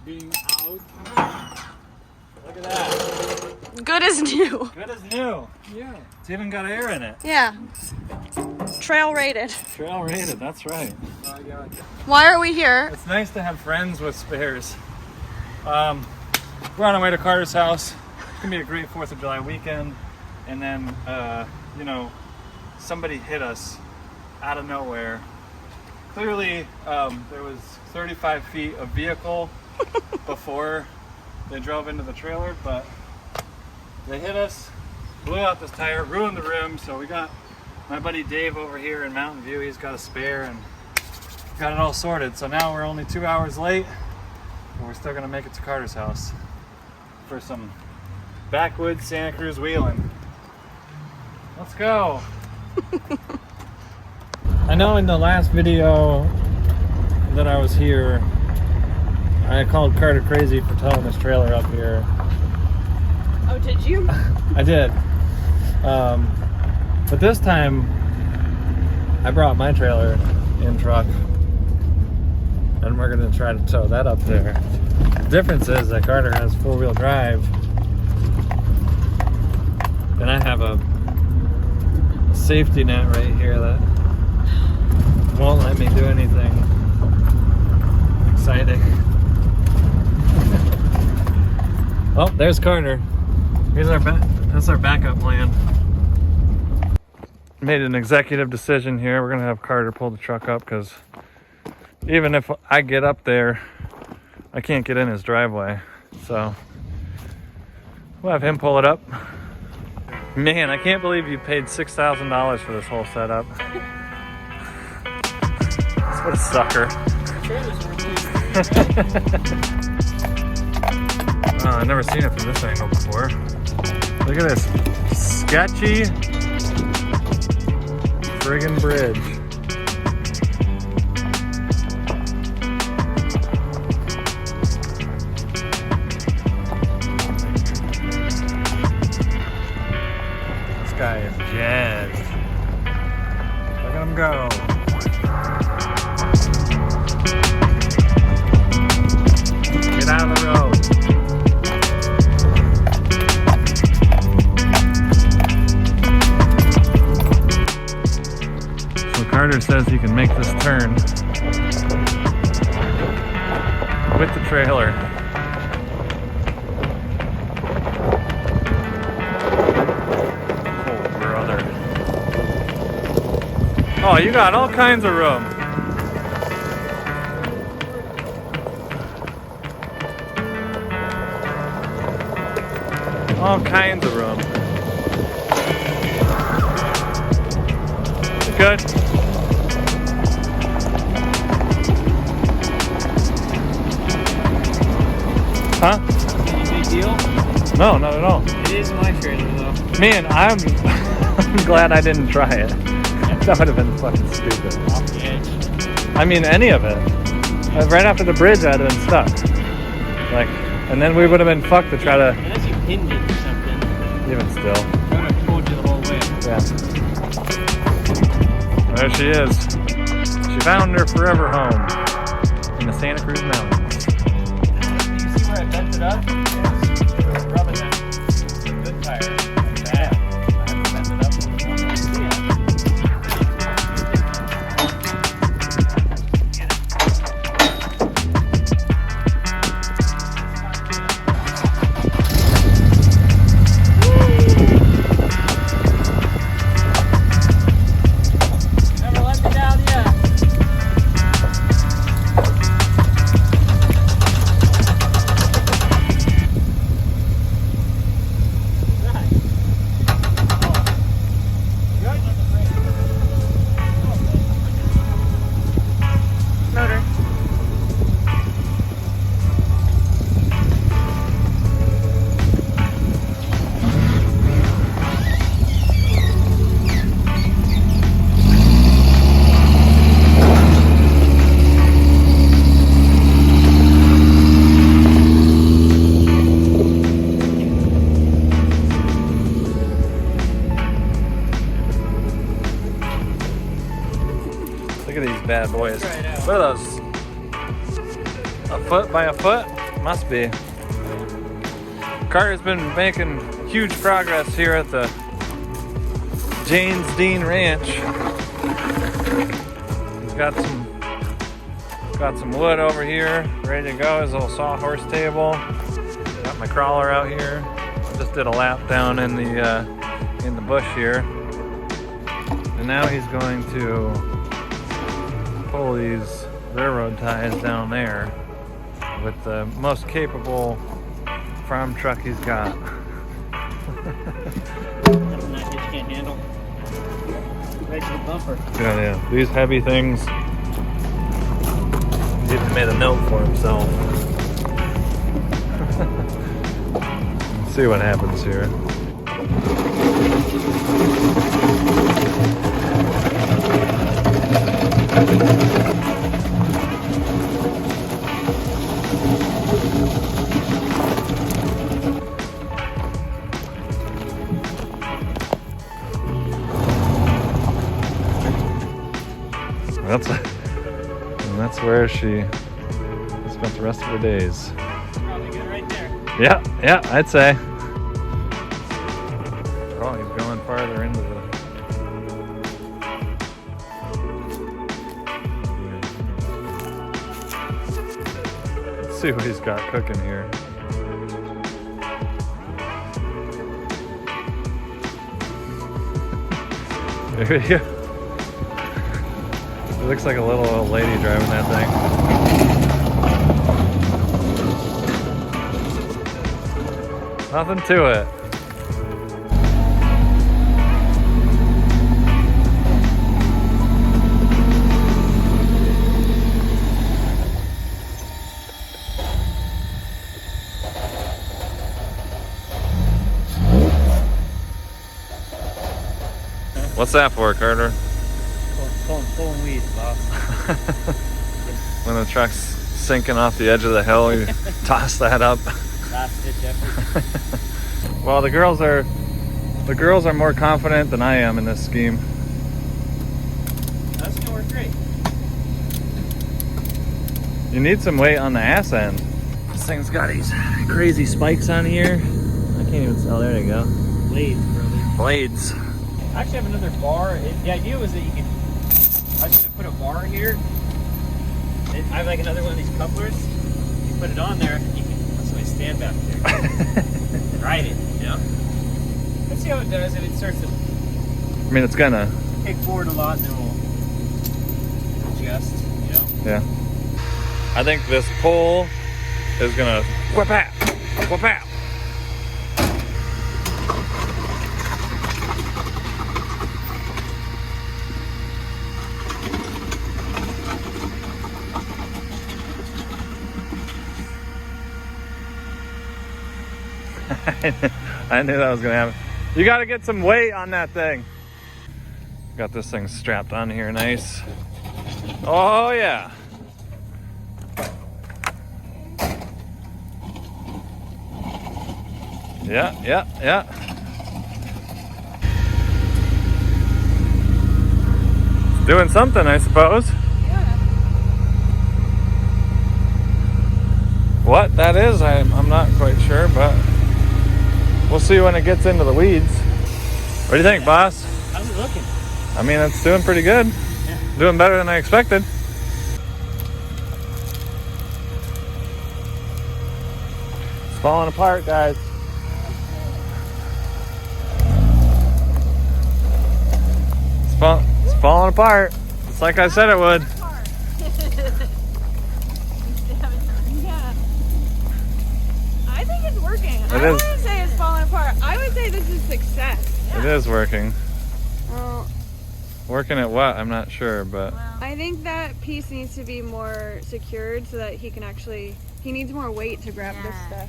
being out. Look at that. Good as new. Good as new. Yeah. It's even got air in it. Yeah. Trail rated. Trail rated, that's right. Why are we here? It's nice to have friends with spares. We're on our way to Carter's house. It's gonna be a great 4th of July weekend. And then, you know, somebody hit us out of nowhere. Clearly, there was 35 feet of vehicle before they drove into the trailer, but they hit us, blew out this tire, ruined the rim. So we got my buddy Dave over here in Mountain View. He's got a spare and got it all sorted. So now we're only 2 hours late, but we're still gonna make it to Carter's house for some backwoods Santa Cruz wheeling. Let's go. I know in the last video that I was here, I called Carter crazy for towing this trailer up here. Oh, did you? I did. But this time, I brought my trailer in truck, and we're gonna try to tow that up there. The difference is that Carter has 4-wheel drive, and I have a safety net right here that won't let me do anything exciting. Oh, there's Carter. Here's that's our backup plan. Made an executive decision here. We're gonna have Carter pull the truck up because even if I get up there, I can't get in his driveway. So we'll have him pull it up. Man, I can't believe you paid $6,000 for this whole setup. What a sucker. Oh, I've never seen it from this angle before. Look at this sketchy friggin' bridge. This guy is jazzed. Look at him go. Get out of the road. So Carter says he can make this turn with the trailer. Oh, brother. Oh, you got all kinds of room. All kinds of room. Good. Huh? Any big deal? No, not at all. It is my trailer though. Man, I'm glad I didn't try it. That would have been fucking stupid. Off the edge. I mean, any of it. Right after the bridge, I'd have been stuck. Like, and then we would have been fucked to try to. Unless you pinned it or something. Even still. I would have pulled you the whole way. Yeah. There she is. She found her forever home in the Santa Cruz Mountains. You see where I bent it up? It was rubbing that good tire. Like that. I had to bend it up. Never let me down yet. Motor. Look at these bad boys. Try it out. What are those? A foot by a foot? Must be. Carter's been making huge progress here at the Janes Dean Ranch. He's got some wood over here, ready to go. His little sawhorse table. Got my crawler out here. Just did a lap down in the bush here, and now he's going to pull these railroad ties down there with the most capable farm truck he's got. Nothing that hitch can't handle. Right to the bumper. Yeah. These heavy things. He even made a note for himself. Let's see what happens here. That's where she spent the rest of her days. Probably good right there. Yeah, I'd say. Oh, he's going farther into the... Let's see what he's got cooking here. There we go. It looks like a little old lady driving that thing. Nothing to it. What's that for, Carter? Pulling weeds, boss. When the truck's sinking off the edge of the hill, you toss that up. Last ditch effort. Well, the girls are more confident than I am in this scheme. That's gonna work great. You need some weight on the ass end. This thing's got these crazy spikes on here. I can't even tell. There you go. Blades, brother. Blades. I actually have another bar. The idea was that you could. I was gonna put a bar here. I have like another one of these couplers. You put it on there, you can put somebody stand back there and ride it, you know? Let's see how it does. If it starts to I mean, it's gonna. kick forward a lot, then we'll adjust, you know? Yeah. I think this pole is gonna whip out. Whip out. I knew that was gonna happen. You gotta get some weight on that thing. Got this thing strapped on here nice. Oh yeah. Yeah. It's doing something, I suppose. What that is, I'm not quite sure, but we'll see when it gets into the weeds. What do you think, boss? How's it looking? I mean, it's doing pretty good. Yeah. Doing better than I expected. It's falling apart, guys. It's falling apart. It's like I said it would. Yeah. I think it's working. I is. wouldn't say it's falling apart. I would say this is success. It is working. Well, Working at what? I'm not sure, but I think that piece needs to be more secured so that he can actually, he needs more weight to grab this stuff.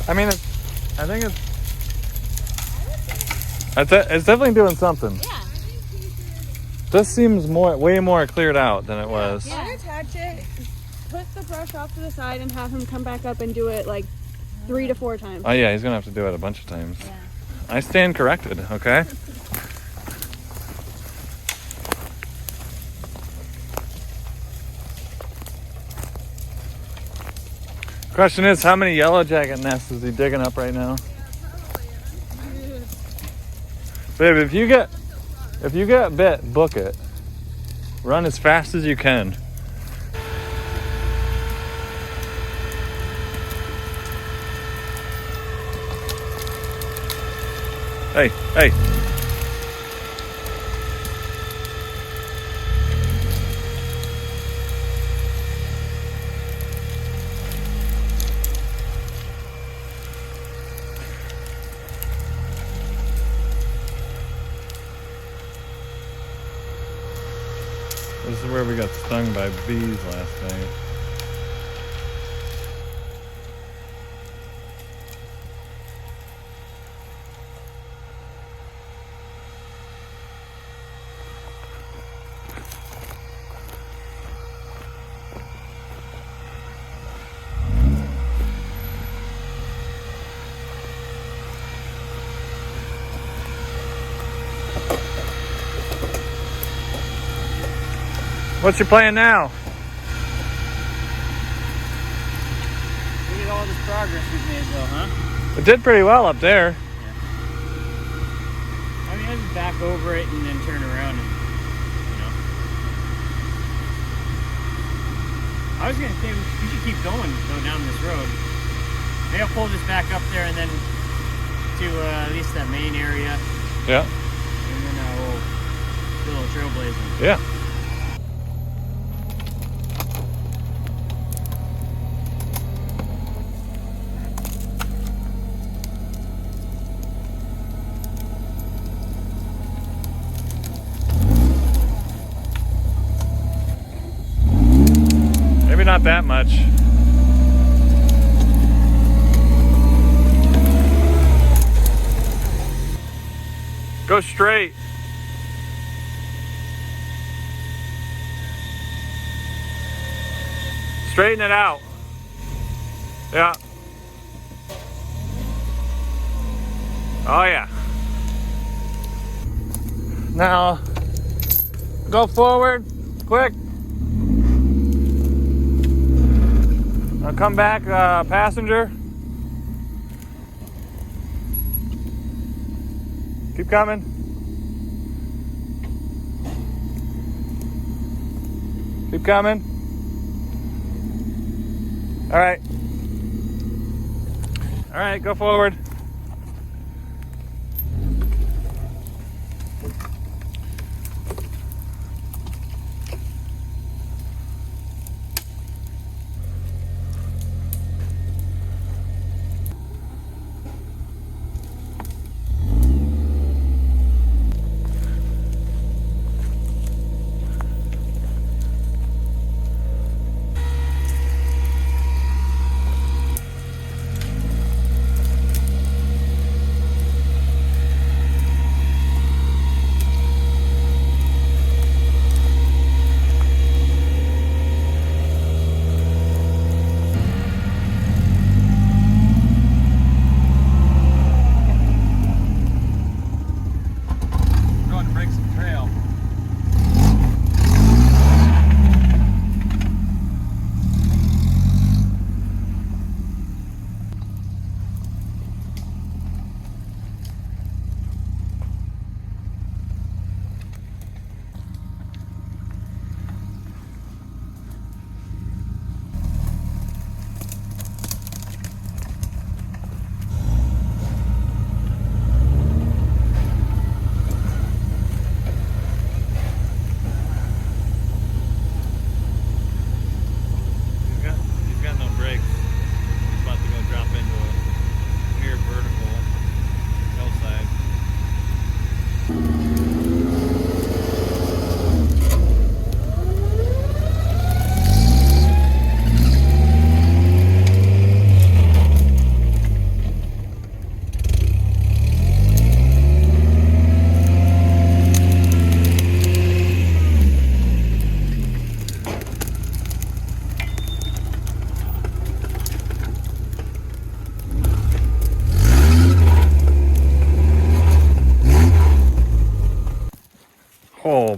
I mean, I think it's definitely doing something. Yeah. This seems way more cleared out than it was. Yeah. Unattach it, put the brush off to the side and have him come back up and do it like 3 to 4 times. Oh yeah, he's gonna have to do it a bunch of times. Yeah. I stand corrected, okay? Question is, how many yellow jacket nests is he digging up right now? Babe, if you get bit, book it. Run as fast as you can. Hey, hey. This is where we got stung by bees last night. What's your plan now? Look at all this progress we've made, though, huh? It did pretty well up there. I mean, I just back over it and then turn around and, I was gonna say we should keep going, though, down this road. Maybe I'll pull this back up there and then to at least that main area. Yeah. And then we'll do a little trailblazing. Yeah. Maybe not that much. Go straight. Straighten it out. Yeah. Oh yeah. Now, go forward, quick. Now come back, passenger. Keep coming. Keep coming. All right. All right, go forward.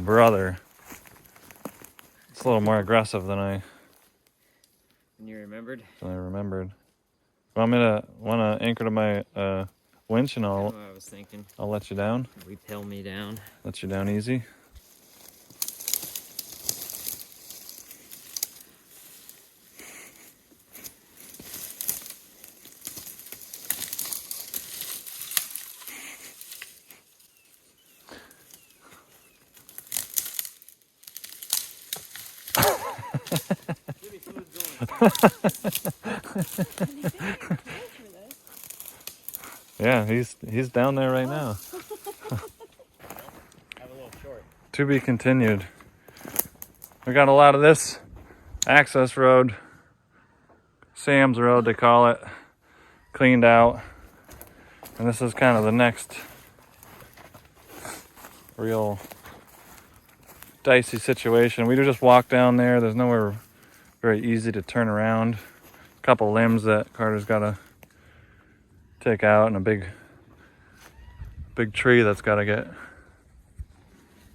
brother. It's a little more aggressive than I And you remembered? remembered. Want to anchor to my winch, and That's I'll what I was thinking. let you down. Repel me down. Let you down easy. Yeah, he's down there right now. I'm a little short. To be continued. We got a lot of this access road, Sam's Road they call it, cleaned out. And this is kind of the next real dicey situation. We just walk down there. There's nowhere very easy to turn around. A couple limbs that Carter's got to take out, and a big tree that's got to get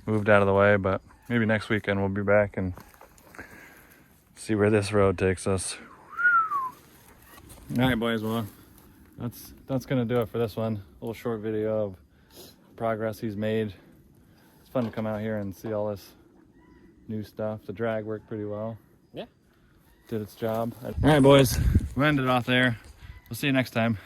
moved out of the way. But maybe next weekend we'll be back and see where this road takes us. All right, boys. Well, that's gonna do it for this one. A little short video of progress he's made. It's fun to come out here and see all this new stuff. The drag worked pretty well. Yeah. Did its job. All right, boys. We'll end it off there. We'll see you next time.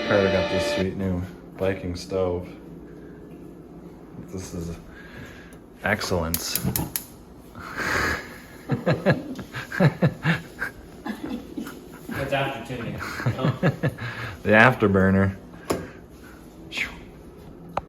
Carter got this sweet new Viking stove. This is excellence. What's after tuning? The afterburner.